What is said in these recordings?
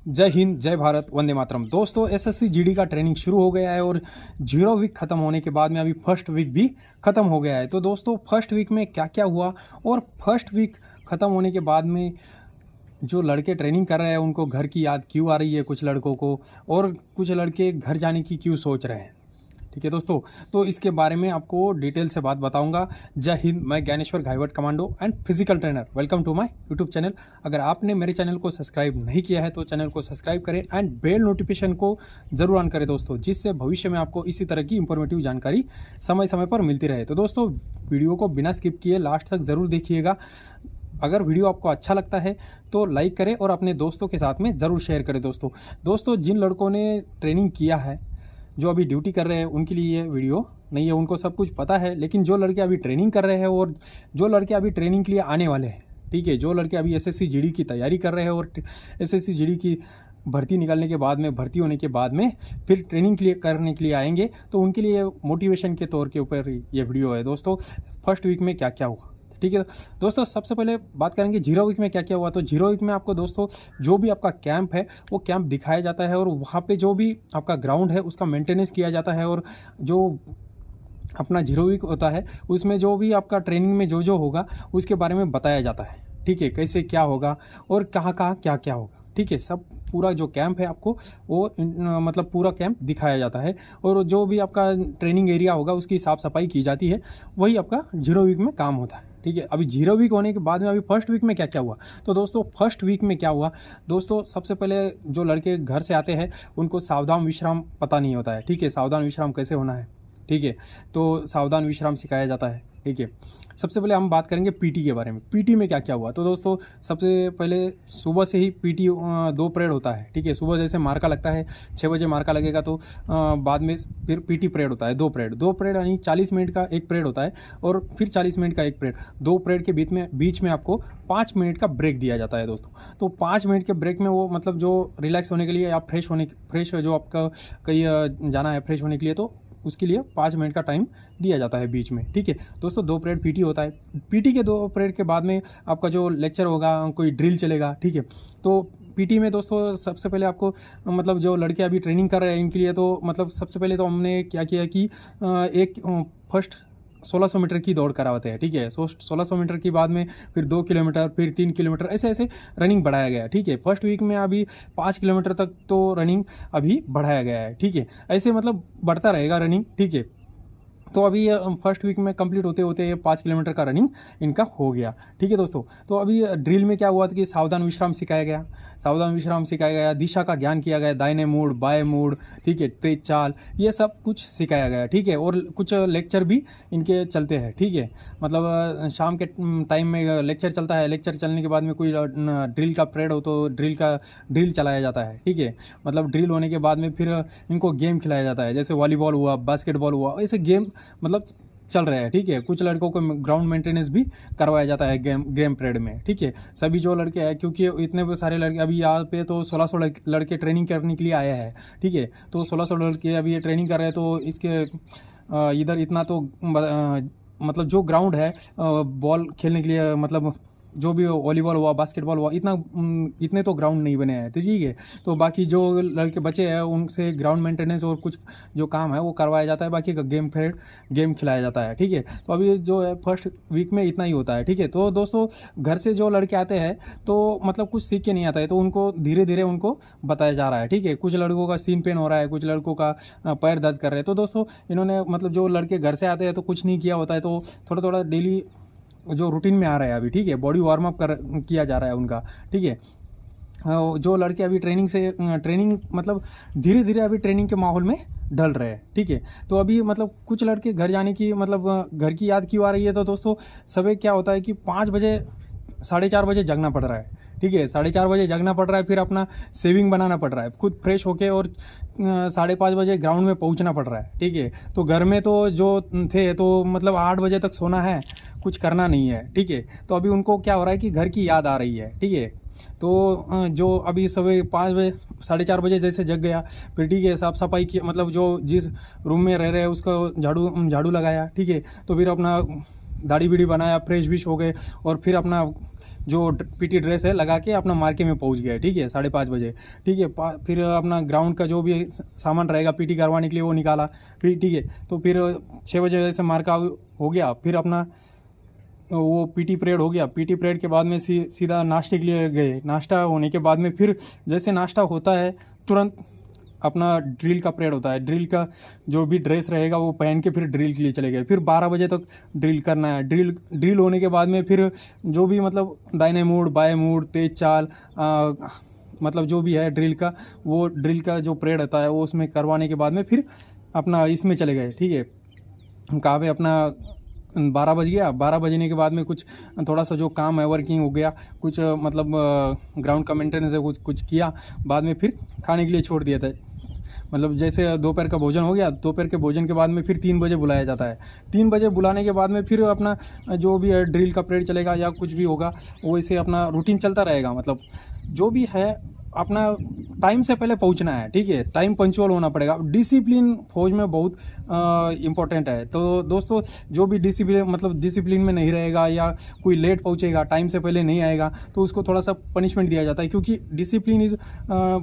जय हिंद, जय भारत, वंदे मातरम। दोस्तों एसएससी जीडी का ट्रेनिंग शुरू हो गया है और 0 वीक ख़त्म होने के बाद में अभी फर्स्ट वीक भी ख़त्म हो गया है। तो दोस्तों फर्स्ट वीक में क्या क्या हुआ और फर्स्ट वीक ख़त्म होने के बाद में जो लड़के ट्रेनिंग कर रहे हैं उनको घर की याद क्यों आ रही है कुछ लड़कों को, और कुछ लड़के घर जाने की क्यों सोच रहे हैं। ठीक है दोस्तों, तो इसके बारे में आपको डिटेल से बात बताऊंगा। जय हिंद, मैं Dnyaneshwar Ghaiwat commando and physical trainer. Welcome to my YouTube channel. अगर आपने मेरे चैनल को सब्सक्राइब नहीं किया है तो चैनल को सब्सक्राइब करें एंड बेल नोटिफिकेशन को जरूर ऑन करें दोस्तों, जिससे भविष्य में आपको इसी तरह की इंफॉर्मेटिव जानकारी समय समय पर मिलती रहे। तो दोस्तों वीडियो को बिना स्किप किए लास्ट तक ज़रूर देखिएगा। अगर वीडियो आपको अच्छा लगता है तो लाइक करें और अपने दोस्तों के साथ में ज़रूर शेयर करें। दोस्तों जिन लड़कों ने ट्रेनिंग किया है, जो अभी ड्यूटी कर रहे हैं, उनके लिए ये वीडियो नहीं है, उनको सब कुछ पता है। लेकिन जो लड़के अभी ट्रेनिंग कर रहे हैं और जो लड़के अभी ट्रेनिंग के लिए आने वाले हैं, ठीक है, जो लड़के अभी एसएससी जीडी की तैयारी कर रहे हैं और एसएससी जीडी की भर्ती निकलने के बाद में, भर्ती होने के बाद में फिर ट्रेनिंग के लिए करने के लिए आएंगे, तो उनके लिए मोटिवेशन के तौर के ऊपर ये वीडियो है। दोस्तों फर्स्ट वीक में क्या क्या हुआ, ठीक है दोस्तों। सबसे पहले बात करेंगे 0 वीक में क्या क्या हुआ। तो 0 वीक में आपको दोस्तों जो भी आपका कैंप है वो कैंप दिखाया जाता है और वहाँ पे जो भी आपका ग्राउंड है उसका मेंटेनेंस किया जाता है, और जो अपना 0 वीक होता है उसमें जो भी आपका ट्रेनिंग में जो जो होगा उसके बारे में बताया जाता है। ठीक है, कैसे क्या होगा और कहाँ कहाँ क्या क्या होगा। ठीक है, सब पूरा जो कैंप है आपको वो मतलब पूरा कैंप दिखाया जाता है, और जो भी आपका ट्रेनिंग एरिया होगा उसकी साफ़ सफाई की जाती है। वही आपका 0 वीक में काम होता है। ठीक है, अभी 0 वीक होने के बाद में अभी फर्स्ट वीक में क्या क्या हुआ। तो दोस्तों फर्स्ट वीक में क्या हुआ, दोस्तों सबसे पहले जो लड़के घर से आते हैं उनको सावधान विश्राम पता नहीं होता है। ठीक है, सावधान विश्राम कैसे होना है, ठीक है, तो सावधान विश्राम सिखाया जाता है। ठीक है, सबसे पहले हम बात करेंगे पीटी के बारे में। पीटी में क्या क्या हुआ। तो दोस्तों सबसे पहले सुबह से ही पीटी 2 परेड होता है। ठीक है, सुबह जैसे मार्का लगता है 6 बजे मार्का लगेगा, तो बाद में फिर पीटी परेड होता है। 2 परेड यानी 40 मिनट का एक परेड होता है, और फिर 40 मिनट का एक परेड। 2 परेड के बीच में आपको 5 मिनट का ब्रेक दिया जाता है दोस्तों। तो 5 मिनट के ब्रेक में वो मतलब जो रिलैक्स होने के लिए या फ्रेश जो आपका कहीं जाना है फ्रेश होने के लिए, तो उसके लिए 5 मिनट का टाइम दिया जाता है बीच में। ठीक है दोस्तों, 2 परेड पीटी होता है। पीटी के 2 परेड के बाद में आपका जो लेक्चर होगा, कोई ड्रिल चलेगा। ठीक है, तो पीटी में दोस्तों सबसे पहले आपको मतलब जो लड़के अभी ट्रेनिंग कर रहे हैं इनके लिए, तो मतलब सबसे पहले तो हमने क्या किया कि एक फर्स्ट 1600 मीटर की दौड़ कराते हैं। ठीक है, 1600 मीटर के बाद में फिर 2 किलोमीटर, फिर 3 किलोमीटर, ऐसे ऐसे रनिंग बढ़ाया गया है। ठीक है, फर्स्ट वीक में अभी 5 किलोमीटर तक तो रनिंग अभी बढ़ाया गया है। ठीक है, ऐसे मतलब बढ़ता रहेगा रनिंग। ठीक है, तो अभी फर्स्ट वीक में कंप्लीट होते होते 5 किलोमीटर का रनिंग इनका हो गया। ठीक है दोस्तों, तो अभी ड्रिल में क्या हुआ था कि सावधान विश्राम सिखाया गया, दिशा का ज्ञान किया गया, दाहिने मुड़, बाएं मुड़, ठीक है, तेज चाल, ये सब कुछ सिखाया गया। ठीक है, और कुछ लेक्चर भी इनके चलते हैं। ठीक है, मतलब शाम के टाइम में लेक्चर चलता है। लेक्चर चलने के बाद में कोई ड्रिल का परेड हो तो ड्रिल चलाया जाता है। ठीक है, मतलब ड्रिल होने के बाद में फिर इनको गेम खिलाया जाता है, जैसे वॉलीबॉल हुआ, बास्केटबॉल हुआ, ऐसे गेम मतलब चल रहा है। ठीक है, कुछ लड़कों को ग्राउंड मेंटेनेंस भी करवाया जाता है गेम परेड में। ठीक है, सभी जो लड़के हैं, क्योंकि इतने सारे लड़के अभी यहाँ पे तो 1600 लड़के ट्रेनिंग करने के लिए आए हैं। ठीक है, तो 1600 लड़के अभी ये ट्रेनिंग कर रहे हैं, तो इसके इधर इतना तो मतलब जो ग्राउंड है बॉल खेलने के लिए, मतलब जो भी वॉलीबॉल हुआ, बास्केटबॉल हुआ, इतने तो ग्राउंड नहीं बने हैं। तो ठीक है, तो बाकी जो लड़के बचे हैं उनसे ग्राउंड मेंटेनेंस और कुछ जो काम है वो करवाया जाता है, बाकी का गेम खिलाया जाता है। ठीक है, तो अभी जो है फर्स्ट वीक में इतना ही होता है। ठीक है, तो दोस्तों घर से जो लड़के आते हैं तो मतलब कुछ सीख के नहीं आता है, तो उनको धीरे धीरे उनको बताया जा रहा है। ठीक है, कुछ लड़कों का सीन पेन हो रहा है, कुछ लड़कों का पैर दर्द कर रहे हैं, तो दोस्तों इन्होंने मतलब जो लड़के घर से आते हैं तो कुछ नहीं किया होता है, तो थोड़ा थोड़ा डेली जो रूटीन में आ रहा है अभी। ठीक है, बॉडी वार्म अप किया जा रहा है उनका। ठीक है, जो लड़के अभी ट्रेनिंग मतलब धीरे धीरे अभी ट्रेनिंग के माहौल में ढल रहे हैं। ठीक है, तो अभी मतलब कुछ लड़के घर जाने की मतलब घर की याद क्यों आ रही है। तो दोस्तों सुबह क्या होता है कि 5 बजे 4:30 बजे जगना पड़ रहा है। ठीक है, 4:30 बजे जगना पड़ रहा है, फिर अपना सेविंग बनाना पड़ रहा है, खुद फ्रेश होके, और 5:30 बजे ग्राउंड में पहुंचना पड़ रहा है। ठीक है, तो घर में तो जो थे तो मतलब 8 बजे तक सोना है, कुछ करना नहीं है। ठीक है, तो अभी उनको क्या हो रहा है कि घर की याद आ रही है। ठीक है, तो जो अभी सुबह 5 बजे 4:30 बजे जैसे जग गया, फिर ठीक है साफ़ सफाई की, मतलब जो जिस रूम में रह रहे हैं उसको झाड़ू लगाया। ठीक है, तो फिर अपना दाढ़ी बीड़ी बनाया, फ्रेश विश हो गए, और फिर अपना जो पीटी ड्रेस है लगा के अपना मार्के में पहुंच गया, ठीक है, 5:30 बजे, ठीक है। फिर अपना ग्राउंड का जो भी सामान रहेगा पीटी करवाने के लिए वो निकाला, फिर ठीक है। तो फिर 6 बजे जैसे मार्का हो गया, फिर अपना वो पीटी परेड हो गया। पीटी परेड के बाद में सीधा नाश्ते के लिए गए। नाश्ता होने के बाद में फिर जैसे नाश्ता होता है तुरंत अपना ड्रिल का परेड होता है। ड्रिल का जो भी ड्रेस रहेगा वो पहन के फिर ड्रिल के लिए चले गए। फिर 12 बजे तक ड्रिल करना है। ड्रिल होने के बाद में फिर जो भी मतलब दाहिने मूड बाएं मूड तेज चाल मतलब जो भी है ड्रिल का, वो ड्रिल का जो परेड होता है वो उसमें करवाने के बाद में फिर अपना इसमें चले गए, ठीक है। कहाँ पे अपना 12 बज गया। 12 बजने के बाद में कुछ थोड़ा सा जो काम है वर्किंग हो गया, कुछ मतलब ग्राउंड का मेंटेनेंस है कुछ किया। बाद में फिर खाने के लिए छोड़ दिया था। मतलब जैसे दोपहर का भोजन हो गया, दोपहर के भोजन के बाद में फिर 3 बजे बुलाया जाता है। 3 बजे बुलाने के बाद में फिर अपना जो भी है ड्रिल का परेड चलेगा या कुछ भी होगा वैसे अपना रूटीन चलता रहेगा। मतलब जो भी है अपना टाइम से पहले पहुंचना है, ठीक है। टाइम पंचुअल होना पड़ेगा। डिसिप्लिन फौज में बहुत इम्पोर्टेंट है। तो दोस्तों जो भी डिसिप्लिन में नहीं रहेगा या कोई लेट पहुंचेगा, टाइम से पहले नहीं आएगा, तो उसको थोड़ा सा पनिशमेंट दिया जाता है, क्योंकि डिसिप्लिन इज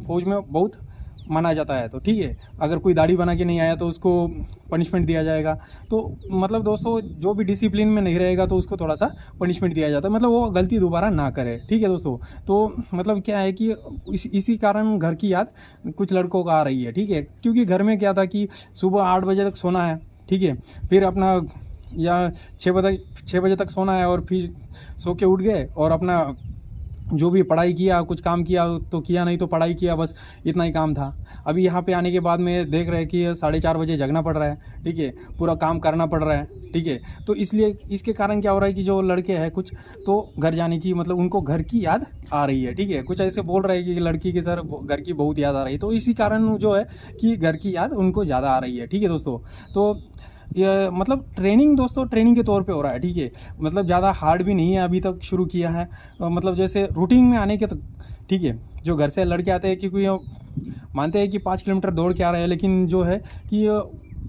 फौज में बहुत माना जाता है। तो ठीक है, अगर कोई दाढ़ी बना के नहीं आया तो उसको पनिशमेंट दिया जाएगा। तो मतलब दोस्तों जो भी डिसिप्लिन में नहीं रहेगा तो उसको थोड़ा सा पनिशमेंट दिया जाता है, मतलब वो गलती दोबारा ना करे, ठीक है दोस्तों। तो मतलब क्या है कि इसी कारण घर की याद कुछ लड़कों को आ रही है, ठीक है। क्योंकि घर में क्या था कि सुबह 8 बजे तक सोना है, ठीक है, फिर अपना या 6 बजे तक सोना है और फिर सो के उठ गए और अपना जो भी पढ़ाई किया, कुछ काम किया तो किया, नहीं तो पढ़ाई किया, बस इतना ही काम था। अभी यहाँ पे आने के बाद में देख रहे हैं कि 4:30 बजे जगना पड़ रहा है, ठीक है, पूरा काम करना पड़ रहा है, ठीक है। तो इसलिए इसके कारण क्या हो रहा है कि जो लड़के हैं कुछ तो घर जाने की मतलब उनको घर की याद आ रही है, ठीक है। कुछ ऐसे बोल रहे हैं कि लड़की के सर घर की बहुत याद आ रही है, तो इसी कारण जो है कि घर की याद उनको ज़्यादा आ रही है, ठीक है दोस्तों। तो ये मतलब ट्रेनिंग दोस्तों ट्रेनिंग के तौर पे हो रहा है, ठीक है। मतलब ज़्यादा हार्ड भी नहीं है, अभी तक शुरू किया है। मतलब जैसे रूटीन में आने के तक, ठीक है, जो घर से लड़के आते हैं क्योंकि मानते हैं कि 5 किलोमीटर दौड़ के आ रहे हैं, लेकिन जो है कि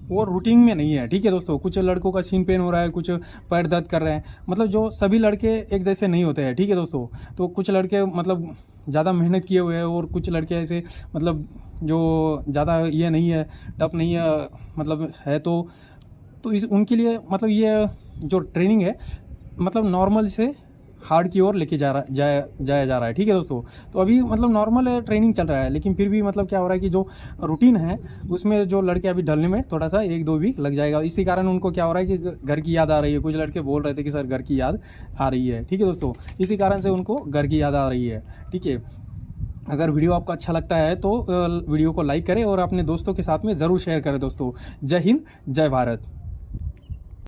वो रूटीन में नहीं है, ठीक है दोस्तों। कुछ लड़कों का सीन पेन हो रहा है, कुछ पैर दर्द कर रहे हैं, मतलब जो सभी लड़के एक जैसे नहीं होते हैं, ठीक है दोस्तों। तो कुछ लड़के मतलब ज़्यादा मेहनत किए हुए हैं और कुछ लड़के ऐसे मतलब जो ज़्यादा ये नहीं है, टफ नहीं है, मतलब है तो इस उनके लिए मतलब ये जो ट्रेनिंग है मतलब नॉर्मल से हार्ड की ओर लेके जाया जा रहा है, ठीक है दोस्तों। तो अभी मतलब नॉर्मल ट्रेनिंग चल रहा है, लेकिन फिर भी मतलब क्या हो रहा है कि जो रूटीन है उसमें जो लड़के अभी ढलने में थोड़ा सा 1-2 वीक लग जाएगा। इसी कारण उनको क्या हो रहा है कि घर की याद आ रही है। कुछ लड़के बोल रहे थे कि सर घर की याद आ रही है, ठीक है दोस्तों। इसी कारण से उनको घर की याद आ रही है, ठीक है। अगर वीडियो आपको अच्छा लगता है तो वीडियो को लाइक करें और अपने दोस्तों के साथ में ज़रूर शेयर करें दोस्तों। जय हिंद, जय भारत।